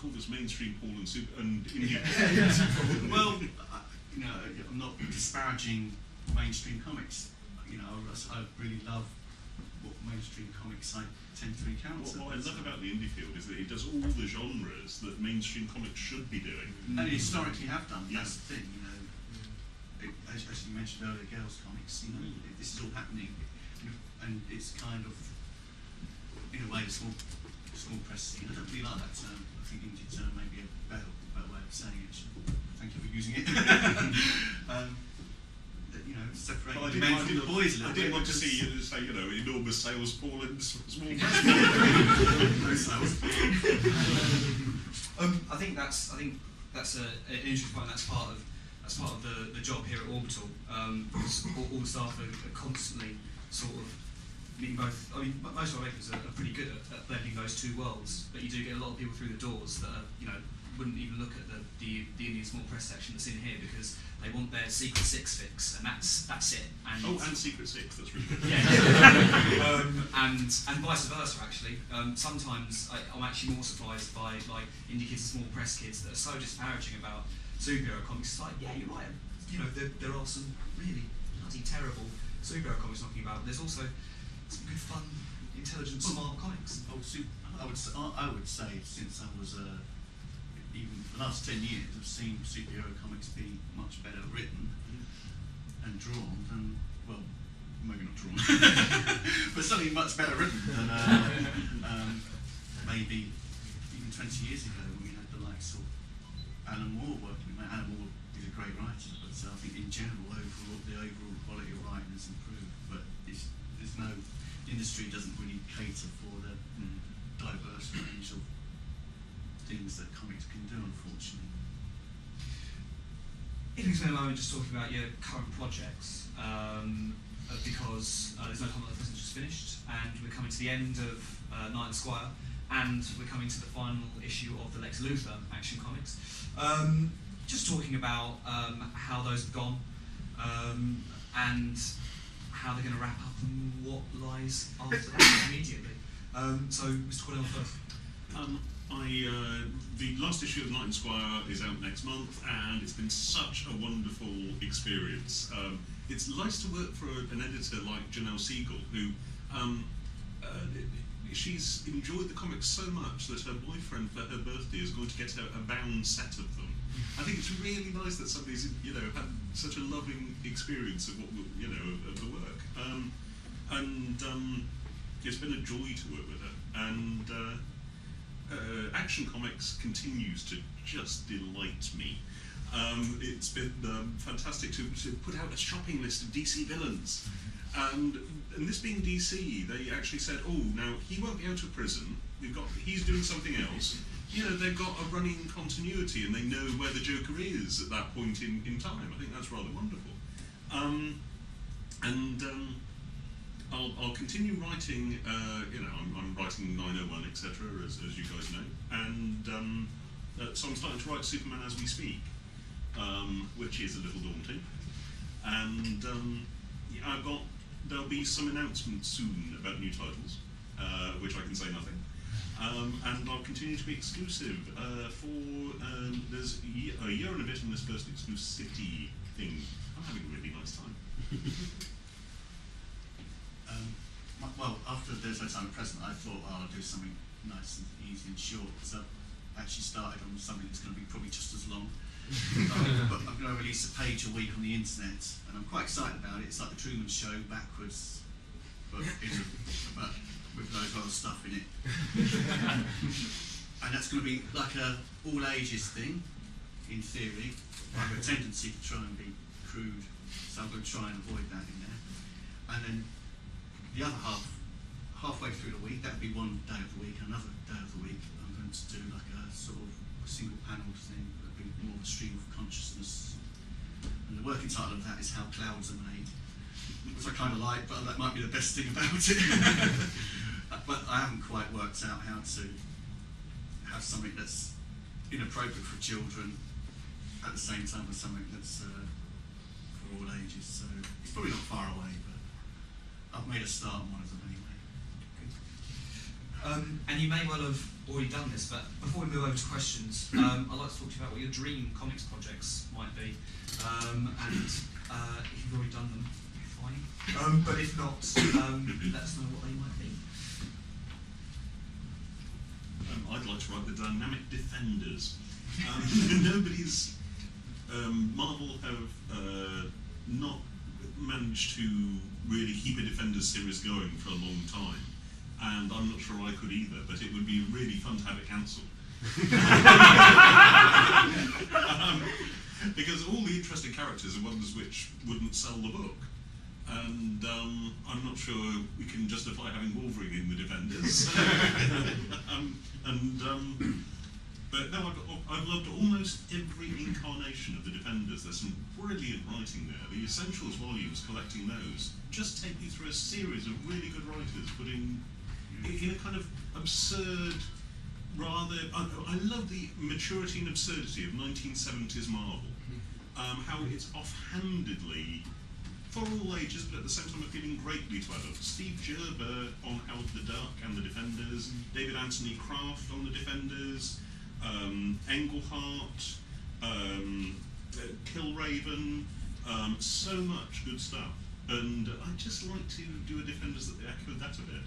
called us mainstream Paul and indie. Well, you know, I'm not disparaging mainstream comics. You know, I really love what mainstream comics I tend to encounter. What I love about the indie field is that it does all the genres that mainstream comics should be doing. And historically have done. Yeah. That's the thing, you know. As you mentioned earlier, girls' comics, you know, this is all happening, and it's kind of, in a way, the small press scene. I don't really like that term. I think indie term may be a better way of saying it. Thank you for using it. You know, separating men from the boys a little bit. I didn't want to see you say, you know, enormous sales Paul and small press. No sales. I think that's an interesting point. That's part of the job here at Orbital. Because all the staff are constantly sort of meeting both. I mean, most of our makers are pretty good at blending those two worlds, but you do get a lot of people through the doors that are, you know, wouldn't even look at the Indian small press section that's in here because they want their Secret Six fix, and that's it. And and Secret Six, that's really good. Yeah. And vice versa, actually. Sometimes I'm actually more surprised by like indie kids and small press kids that are so disparaging about superhero comics. It's like, yeah, you're right. You know, there are some really bloody terrible superhero comics knocking about. But there's also some good, fun, intelligent, smart comics. I would say since I was even for the last 10 years, I've seen superhero comics be much better written and drawn than, well, maybe not drawn, but certainly much better written than maybe even 20 years ago when we had the likes of Alan Moore working. Alan Moore is a great writer, but I think in general, the overall quality of writing has improved. But the industry doesn't really cater for the diverse range of things that comics can do, unfortunately. If you spend a moment just talking about your current projects, because there's no time like the present's just finished, and we're coming to the end of Knight and Squire, and we're coming to the final issue of the Lex Luthor Action Comics. Just talking about how those have gone, and how they're going to wrap up, and what lies after that immediately. So, Mr. Cornell first. The last issue of Knight and Squire is out next month, and it's been such a wonderful experience. It's nice to work for an editor like Janelle Siegel, who she's enjoyed the comics so much that her boyfriend for her birthday is going to get her a bound set of them. I think it's really nice that somebody's, you know, had such a loving experience of what, you know, of the work. It's been a joy to work with her, and Action Comics continues to just delight me. It's been fantastic to put out a shopping list of DC villains, and this being DC, they actually said, oh, now he won't be out of prison. He's doing something else. You know, they've got a running continuity, and they know where the Joker is at that point in time. I think that's rather wonderful. I'll continue writing. You know, I'm writing 901, etc., as you guys know, and so I'm starting to write Superman as we speak, which is a little daunting. And there'll be some announcements soon about new titles, which I can say nothing. And I'll continue to be exclusive there's a year and a bit in this first exclusivity thing. I'm having a really nice time. Well, after There's No Time at Present, I thought, I'll do something nice and easy and short. So I actually started on something that's going to be probably just as long. But I'm going to release a page a week on the internet, and I'm quite excited about it. It's like the Truman Show backwards, but with loads of other stuff in it. And that's going to be like a all ages thing, in theory. I have a tendency to try and be crude, so I'm going to try and avoid that in there. And then the other halfway through the week, that would be one day of the week, another day of the week, I'm going to do like a sort of single panel thing that would be more of a stream of consciousness. And the working title of that is How Clouds Are Made, which I kind of like, but that might be the best thing about it. But I haven't quite worked out how to have something that's inappropriate for children at the same time as something that's for all ages. So it's probably not far away, but I've made a start on one of them anyway. And you may well have already done this, but before we move over to questions, I'd like to talk to you about what your dream comics projects might be, and if you've already done them, fine. But if not, let us know what they might be. I'd like to write the Dynamic Defenders. Nobody's Marvel have not managed to really keep a Defenders series going for a long time, and I'm not sure I could either, but it would be really fun to have it cancelled. Because all the interesting characters are ones which wouldn't sell the book, and I'm not sure we can justify having Wolverine in the Defenders. But no, I've loved almost every incarnation of the Defenders. There's some brilliant writing there. The Essentials volumes, collecting those, just take you through a series of really good writers, putting in a kind of absurd, rather. I love the maturity and absurdity of 1970s Marvel. How it's offhandedly for all ages, but at the same time appealing greatly to adults. Steve Gerber on Howard the Duck and the Defenders, David Anthony Kraft on the Defenders, Englehart, Killraven, so much good stuff. And I'd just like to do a Defenders that echoed that a bit.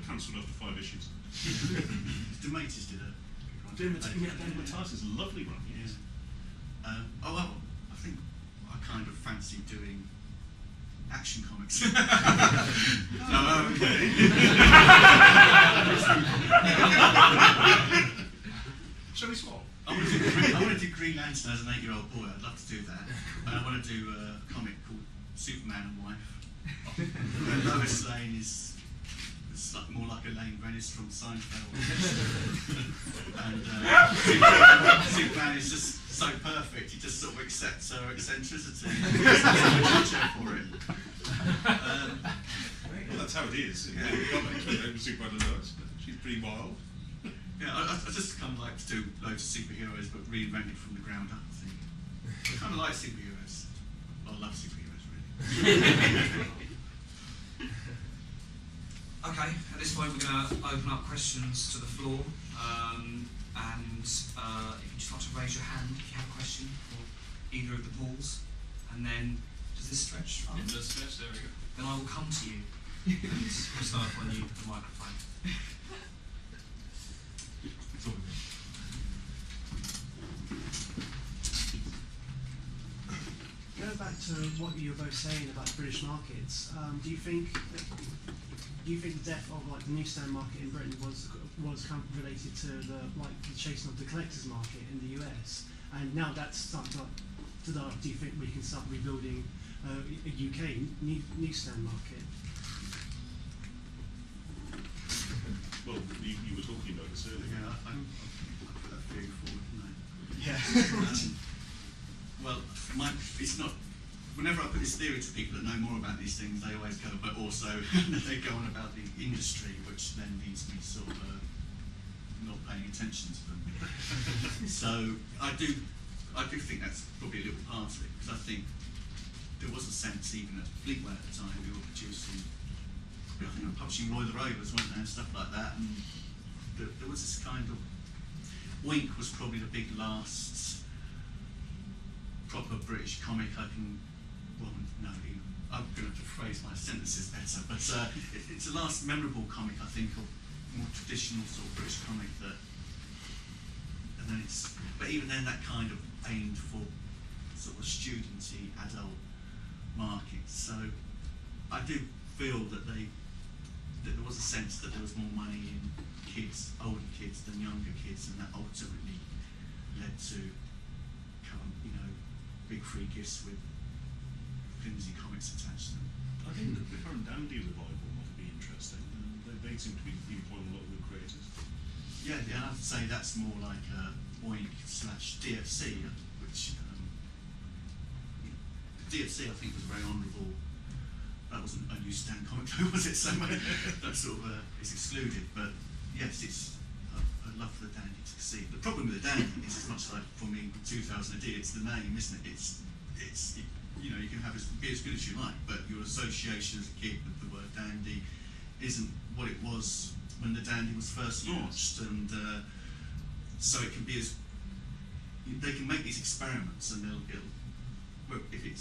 Cancelled after 5 issues. DeMatteis did it. Mattis is a lovely run, yes. Oh well, I think I kind of fancy doing action comics. Shall we swap? I want to do Green Lantern as an 8-year-old boy. I'd love to do that. And I want to do a comic called Superman and Wife. Where Lois Lane is like, more like Elaine Rennis from Seinfeld. And Superman is just so perfect, he just sort of accepts her eccentricity. For it. Well, that's how it is. In the comics, Superman and Lois. She's pretty wild. Yeah, I just kind of like to do loads of superheroes, but reinvented from the ground up. I think. I kind of like superheroes. Well, I love superheroes, really. Okay, at this point we're going to open up questions to the floor, and if you just like to raise your hand if you have a question for either of the Pauls, and then does this stretch? It does stretch, there we go. Then I will come to you and we'll start on you with the microphone. Going back to what you were both saying about British markets, do you think the death of like the newsstand market in Britain was kind of related to the chasing of the collectors market in the US, and now that's started to die off? Do you think we can start rebuilding a UK newsstand market? Well, you were talking about this earlier. Yeah, I put that theory forward, didn't I? Yeah. Well, it's not. Whenever I put this theory to people that know more about these things, they always go, but also they go on about the industry, which then leaves me sort of not paying attention to them. So I do think that's probably a little part of it, because I think there was a sense, even at Fleetway at the time, we were producing, I think we were publishing Roy the Rovers, weren't there, and stuff like that, and there was this kind of, Wink was probably the big last proper British comic I can, well, no, I'm going to phrase my sentences better, but it's the last memorable comic, I think, of more traditional sort of British comic that, and then but even then that kind of aimed for sort of studenty, adult markets. So I do feel that there was a sense that there was more money in kids, older kids than younger kids, and that ultimately led to big free gifts with flimsy comics attached to them. I think the current Dandy revival might be interesting. They seem to be employing a lot of good creators. Yeah, I'd say that's more like Oink/DFC, which DFC I think was very honourable. That wasn't a newsstand comic, was it? So that sort of is excluded. But yes, I'd love for the Dandy to succeed. The problem with the Dandy is, as much like for me 2000 AD, it's the name, isn't it? You can have be as good as you like, but your association as a kid with the word Dandy isn't what it was when the Dandy was first launched, and so it can be as they can make these experiments, and well, if it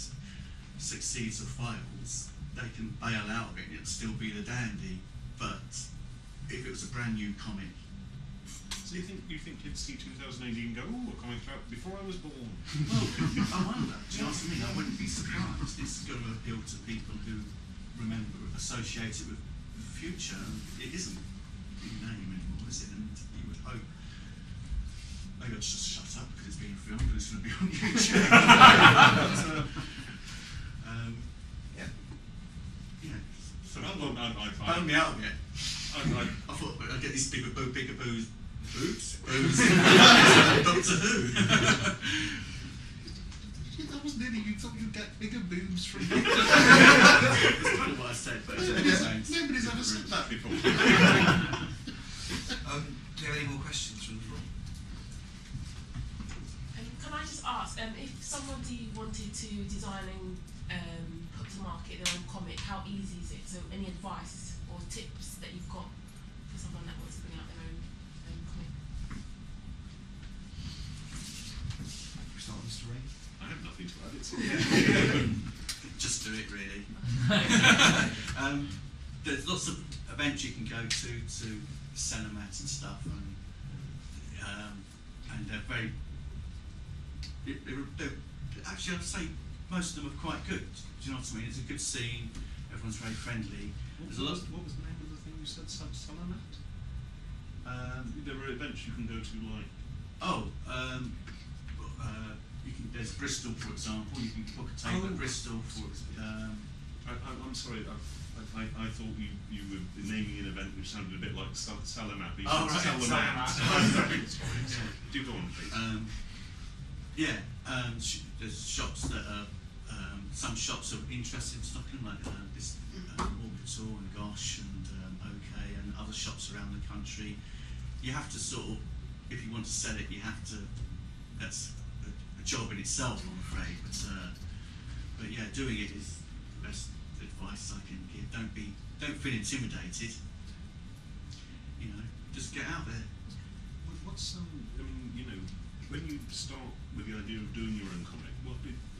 succeeds or fails, they can bail out of it and it'll still be the Dandy. But if it was a brand new comic, so you think kids see 2018 and go, oh, a comic out before I was born? well, I wonder. Do you know what I mean? I wouldn't be surprised. It's going to appeal to people who associate it with the future. It isn't in name anymore, is it? And you would hope. Maybe I'll just shut up because it's being filmed, but it's going to be on YouTube. Yeah. So phone me out of it. I thought I'd get these bigger boobs. Doctor Who. That was nearly, you thought you'd get bigger boobs from me. That's kind of what I said, but nobody's ever said that before. Do you have any more questions from the floor? Can I just ask, if somebody wanted to design and put to market their own comic, how easy is it? So any advice or tips that you've got for someone that wants to bring out their own comic? Start with Mr. Ray. I have nothing to add. It's just do it, really. There's lots of events you can go to Cinemat and stuff, and they're very. They're, actually, I'd say most of them are quite good. Do you know what I mean? It's a good scene. Everyone's very friendly. What was the name of the thing you said? Salamat? There are events you can go to, like. There's Bristol, for example. You can book a table at Bristol for. I'm sorry. I thought you were naming an event which sounded a bit like Salamat. Oh, right. Salamat. Salamat. Sorry. Do go on, please. There's shops that are. Some shops are interested in stocking, like this Orbital and Gosh and OK, and other shops around the country. You have to sort of, if you want to sell it, you have to. That's a job in itself, I'm afraid. But yeah, doing it is the best advice I can give. Don't feel intimidated. You know, just get out there. What's when you start with the idea of doing your own comic,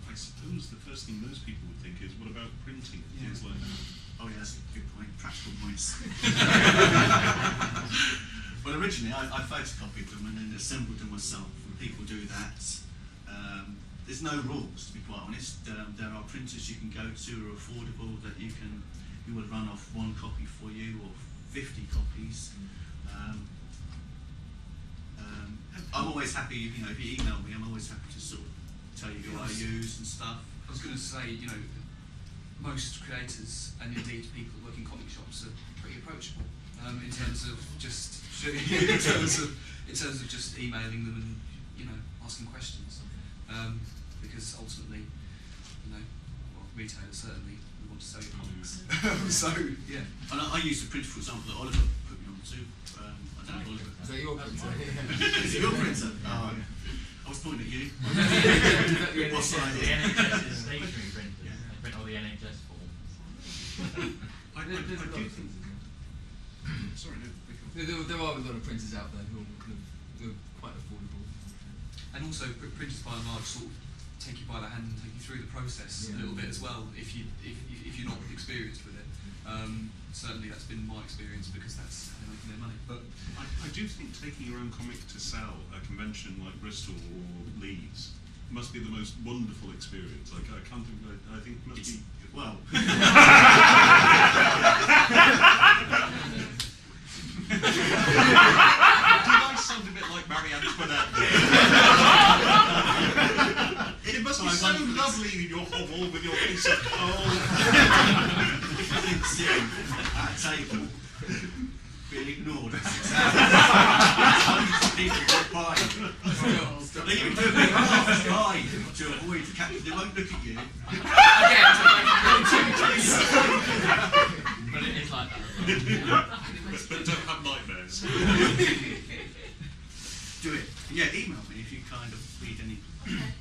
I suppose the first thing most people would think is, what about printing and things like that? Oh yeah, that's a good point. Practical points. Well, originally I photocopied them and then assembled them myself. And people do that. There's no rules, to be quite honest. There are printers you can go to who are affordable that who will run off 1 copy for you or 50 copies. I'm always happy, if you email me, I'm always happy to sort of tell you who I use and stuff. I was going to say, most creators and indeed people working in comic shops are pretty approachable in terms of just in terms of just emailing them and asking questions, because ultimately, retailers certainly we want to sell your comics. So yeah, and I use the printer, for example, that Oliver put me on to. I don't know, Oliver. Is that your printer? Is it your printer? Oh, I was pointing at you. What side? The NHS is stationary printers. Yeah. They print all the NHS forms. I do think. Sorry, no. There are a lot of printers out there who are quite affordable. and also printers by and large sort of take you by the hand and take you through the process a little bit as well if you're not experienced with it. Certainly that's been my experience because that's how they're making their money. But I do think taking your own comic to sell at a convention like Bristol or Leeds must be the most wonderful experience. Like I can't think. I think it must be well. Did I sound a bit like Marie Antoinette? It must be so lovely in your hovel with your piece of coal. Sitting at a table, being ignored. People walk by. They even do a bit half slide to avoid the captain. They won't look at you. But it is like that. But don't have nightmares. Do it. Yeah, email me if you kind of need any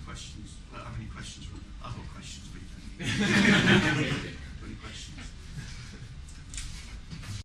questions. Have any questions? I've got questions, but you don't need.